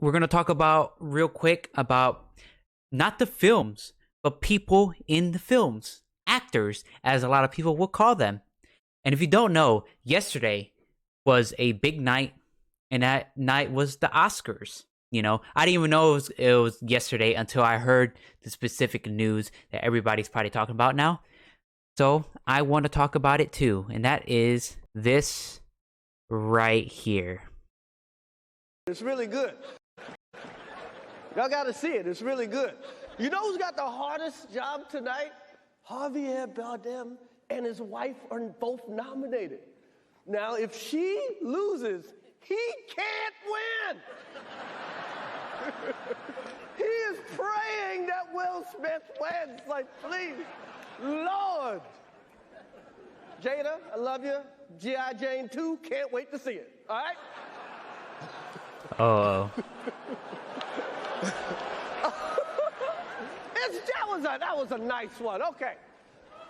we're going to talk about real quick about not the films, but people in the films, actors, as a lot of people will call them. And if you don't know, yesterday was a big night, and that night was the Oscars. You know, I didn't even know it was yesterday until I heard the specific news that everybody's probably talking about now. So I want to talk about it too, and that is this right here. It's really good. Y'all got to see it. It's really good. You know who's got the hardest job tonight? Javier Bardem and his wife are both nominated. Now, if she loses, he can't win. He is praying that Will Smith wins. Like, please, Lord. Jada, I love you. G.I. Jane 2, can't wait to see it. All right? Oh. That was a nice one. Okay.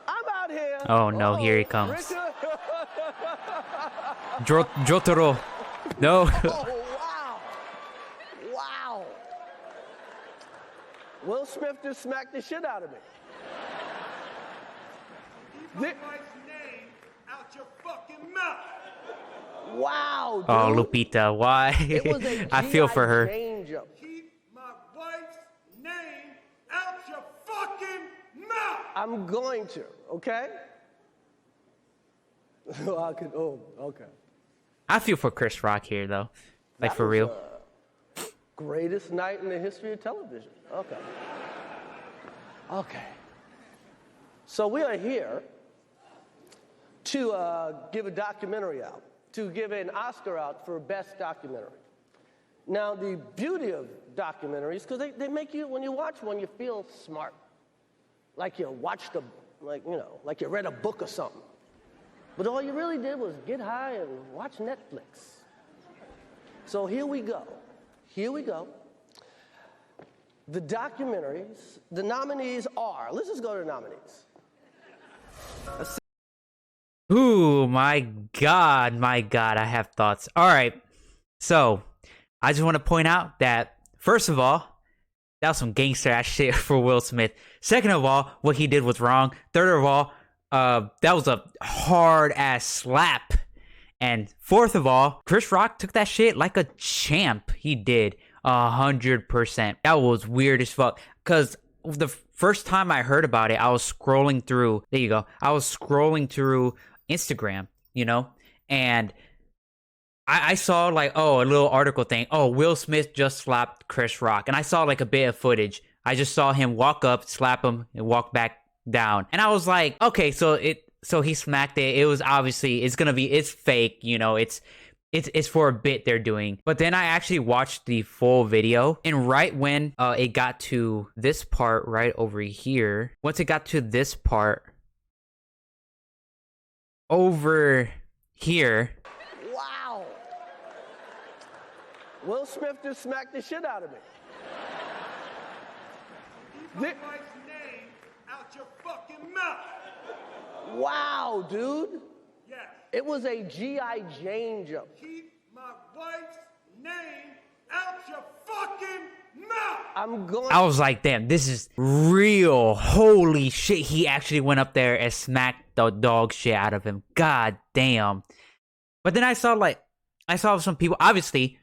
I'm out here. Oh no, here he comes. Jotaro. No. Oh, wow. Wow. Will Smith just smacked the shit out of me. Keep my wife's name out your fucking mouth. Wow, dude. Oh, Lupita, why? It was a I feel for her. Danger. Keep my wife's name out your fucking mouth. I'm going to, okay? Okay. I feel for Chris Rock here, though. Like, That for was real. Greatest night in the history of television. Okay. Okay. So we are here to give a documentary out, to give an Oscar out for Best Documentary. Now, the beauty of documentaries, because they make you, when you watch one, you feel smart. Like you watched like you read a book or something. But all you really did was get high and watch Netflix. So here we go. Here we go. The documentaries, the nominees are, let's just go to the nominees. Ooh, my God, I have thoughts. All right, so I just want to point out that, first of all, that was some gangster ass shit for Will Smith. Second of all, what he did was wrong. Third of all, that was a hard ass slap. And fourth of all, Chris Rock took that shit like a champ. He did 100%. That was weird as fuck. Cause the first time I heard about it, I was scrolling through. There you go. I was scrolling through Instagram, you know, and I saw like, oh, a little article thing. Oh, Will Smith just slapped Chris Rock, and I saw like a bit of footage. I just saw him walk up, slap him, and walk back down, and I was like, okay, so he smacked it. It was obviously it's fake, you know, it's for a bit they're doing. But then I actually watched the full video, and right when it got to this part right over here, once it got to this part over here. Wow. Will Smith just smacked the shit out of me. Keep my wife's name out your fucking mouth. Wow, dude. Yes. It was a G.I. Jane jump. Keep my wife's name out your fucking mouth. I was like, damn, this is real. Holy shit, he actually went up there and smacked the dog shit out of him. God damn. But then I saw some people, obviously,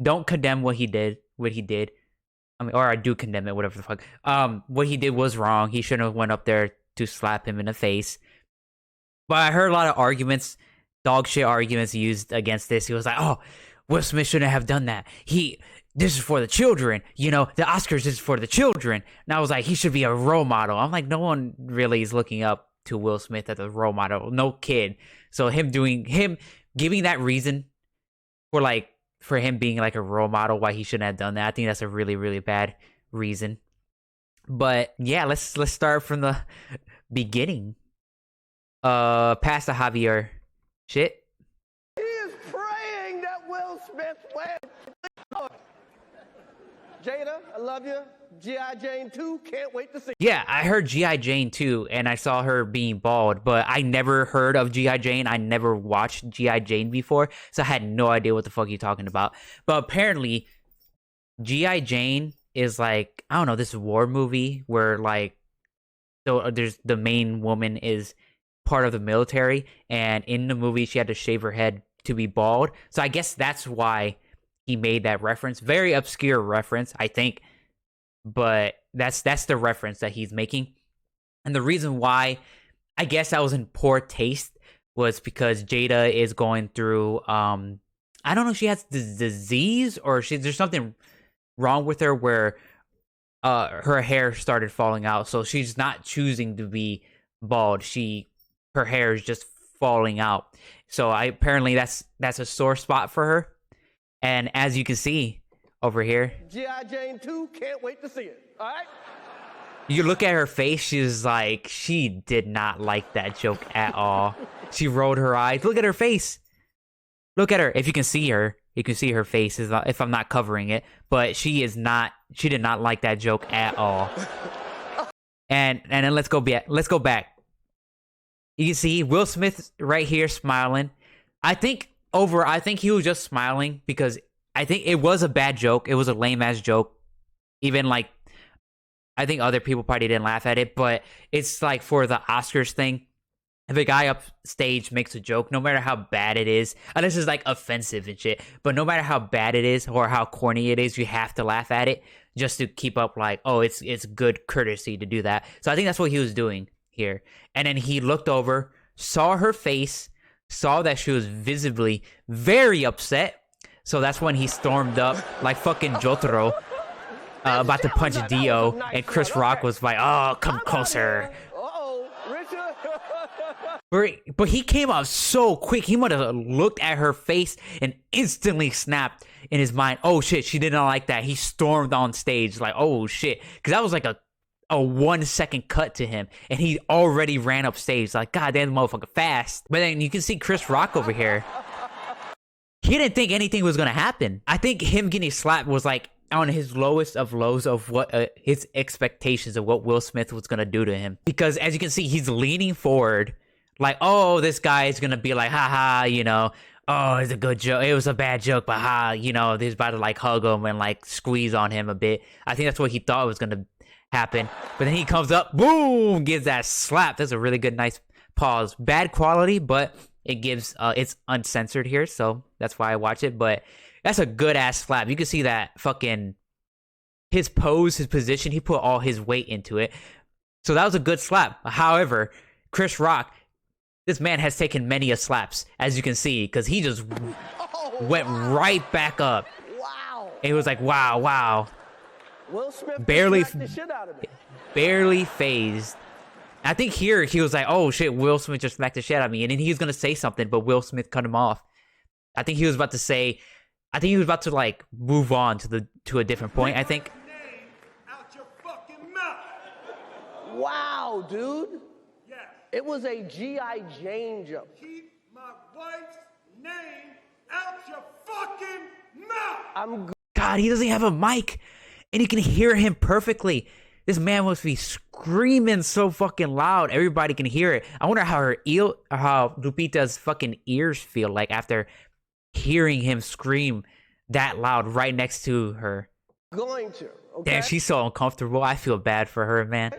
don't condemn what he did. I mean, or I do condemn it, whatever the fuck. What he did was wrong. He shouldn't have went up there to slap him in the face. But I heard a lot of arguments, dog shit arguments used against this. He was like, oh, Will Smith shouldn't have done that. This is for the children. You know, the Oscars is for the children. And I was like, he should be a role model. I'm like, no one really is looking up to Will Smith as a role model. No kid. So him giving that reason for him being like a role model why he shouldn't have done that, I think that's a really, really bad reason. But yeah, let's start from the beginning. Past the Javier shit. He is praying that Will Smith wins. Jada, I love you. G.I. Jane 2, can't wait to see. Yeah, I heard G.I. Jane 2, and I saw her being bald, but I never heard of G.I. Jane. I never watched G.I. Jane before, so I had no idea what the fuck you're talking about. But apparently, G.I. Jane is like, I don't know, this war movie where like there's the main woman is part of the military, and in the movie she had to shave her head to be bald. So I guess that's why he made that reference. Very obscure reference, I think, but that's the reference that he's making. And the reason why I guess that was in poor taste was because Jada is going through I don't know if she has the disease or there's something wrong with her where her hair started falling out. So she's not choosing to be bald. Her hair is just falling out. So apparently that's a sore spot for her. And as you can see over here, G.I. Jane 2, can't wait to see it. All right? you look at her face, she's like, she did not like that joke at all. She rolled her eyes. Look at her face. Look at her. If you can see her, you can see her face if I'm not covering it. But she did not like that joke at all. And then let's go back. You can see Will Smith right here smiling. I think he was just smiling because I think it was a bad joke. It was a lame ass joke. Even like, I think other people probably didn't laugh at it, but it's like for the Oscars thing. If a guy up stage makes a joke, no matter how bad it is, unless it's like offensive and shit, but no matter how bad it is or how corny it is, you have to laugh at it just to keep up like, oh, it's good courtesy to do that. So I think that's what he was doing here. And then he looked over, saw her face, saw that she was visibly very upset. So that's when he stormed up like fucking Jotaro. About to punch Dio, and Chris Rock was like, "Oh, come closer." Uh-oh, Richard. But he came out so quick. He might have looked at her face and instantly snapped in his mind, "Oh shit, she did not like that." He stormed on stage like, "Oh shit," because that was like a 1 second cut to him, and he already ran up stage like, "God damn, motherfucker, fast!" But then you can see Chris Rock over here. He didn't think anything was gonna happen. I think him getting slapped was like on his lowest of lows of what his expectations of what Will Smith was gonna do to him, because as you can see, he's leaning forward like, oh, this guy is gonna be like, haha, you know, oh, it's a good joke, it was a bad joke, but ha, you know, he's about to like hug him and like squeeze on him a bit. I think that's what he thought was gonna happen, but then he comes up, boom, gives that slap. That's a really good, nice pause. Bad quality, but it gives it's uncensored here, so that's why I watch it. But that's a good ass slap. You can see that fucking his pose, his position, he put all his weight into it. So that was a good slap. However, Chris Rock, this man has taken many a slaps, as you can see, because he just went right back up. Wow. It was like, wow. Will Smith Barely smacked the shit out of me. Barely phased. I think here he was like, oh shit, Will Smith just smacked the shit out of me. And then he was going to say something, but Will Smith cut him off. I think he was about to like move on to a different point, I think. Name out your fucking mouth. Wow, dude. Yes. It was a G.I. Jane joke. Keep my wife's name out your fucking mouth. I'm God, he doesn't have a mic, and you can hear him perfectly. This man must be screaming so fucking loud, everybody can hear it. I wonder how how Lupita's fucking ears feel like after hearing him scream that loud right next to her. going to. Okay? Damn, she's so uncomfortable. I feel bad for her, man.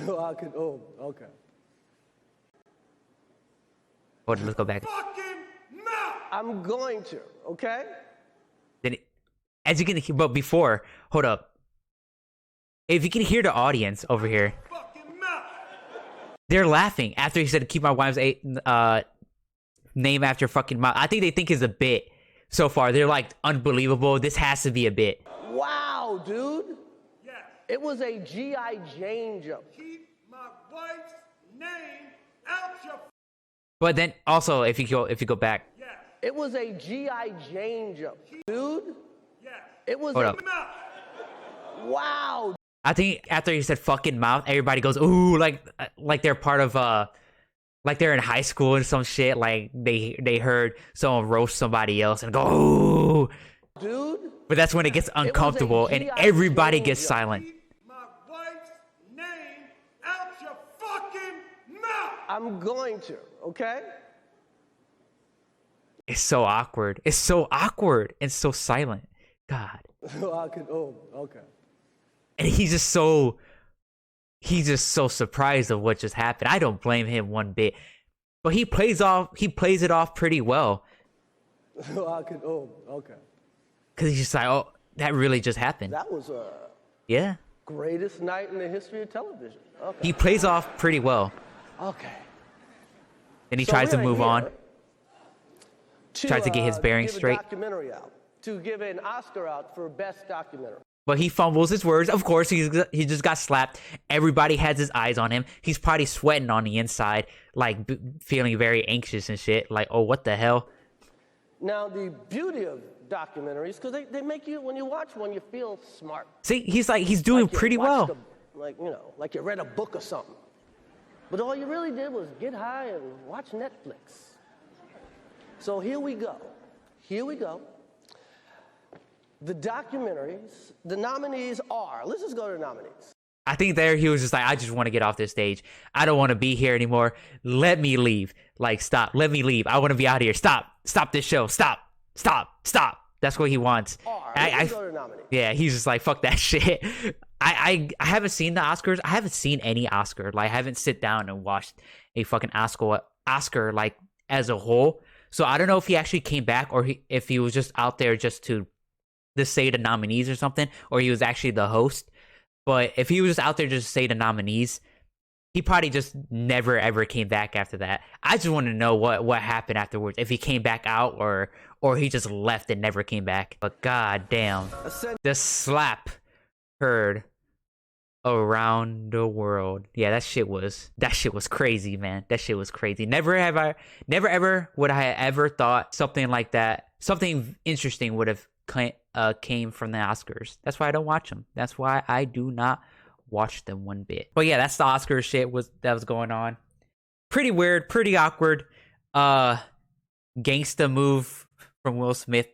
Oh, okay. Hold on, let's go back. Fucking mouth. I'm going to. Okay? Then, as you can hear, but before, hold up. If you can hear the audience over here, Fucking mouth. they're laughing after he said, "Keep my wife's name after fucking mouth." I think they think it's a bit so far. They're like, unbelievable. This has to be a bit. Wow, dude. Yes. It was a G.I. Jane joke. Keep my wife's name out your. But then also, if you go back, Yes. It was a G.I. Jane joke. Dude. Yes. It was hold a up. Mouth. wow. I think after he said fucking mouth, everybody goes, ooh, like they're part of like they're in high school and some shit. Like they heard someone roast somebody else and go, ooh. Dude. But that's when it gets uncomfortable and G.I. everybody Jane gets joke. silent. Keep my wife's name out your fucking mouth. I'm going to. Okay? It's so awkward. It's so awkward and so silent. God. Okay. And he's just so surprised of what just happened. I don't blame him one bit. But he plays it off pretty well. Okay. Cause he's just like, oh, that really just happened. That was Yeah. greatest night in the history of television. Okay. He plays off pretty well. Okay. And he So tries to we're move here on. Tries to get his bearings give straight. A documentary out, to give an Oscar out for best documentary. But he fumbles his words. Of course, he just got slapped. Everybody has his eyes on him. He's probably sweating on the inside, like feeling very anxious and shit. Like, oh, what the hell? Now, the beauty of documentaries, because they make you, when you watch one, you feel smart. See, he's doing Like you pretty watched well. Like you read a book or something. But all you really did was get high and watch Netflix. So here we go. The documentaries, the nominees are, let's just go to the nominees. I think there he was just like, I just want to get off this stage. I don't want to be here anymore. Let me leave. Like, stop. Let me leave. I want to be out of here. Stop this show. Stop. That's what he wants. Let's go to the nominees. Yeah, he's just like, fuck that shit. I haven't seen the Oscars. I haven't seen any Oscar. Like, I haven't sit down and watched a fucking Oscar like as a whole. So I don't know if he actually came back or if he was just out there just to say the nominees or something, or he was actually the host. But if he was just out there just to say the nominees, he probably just never ever came back after that. I just want to know what happened afterwards. If he came back out or he just left and never came back. But god damn, the slap heard around the world. Yeah, that shit was crazy, man. That shit was crazy. Never ever would I have ever thought something like that, something interesting would have came from the Oscars. That's why I don't watch them. That's why I do not watch them one bit. But yeah, that's the Oscar shit that was going on. Pretty weird, pretty awkward. Gangsta move from Will Smith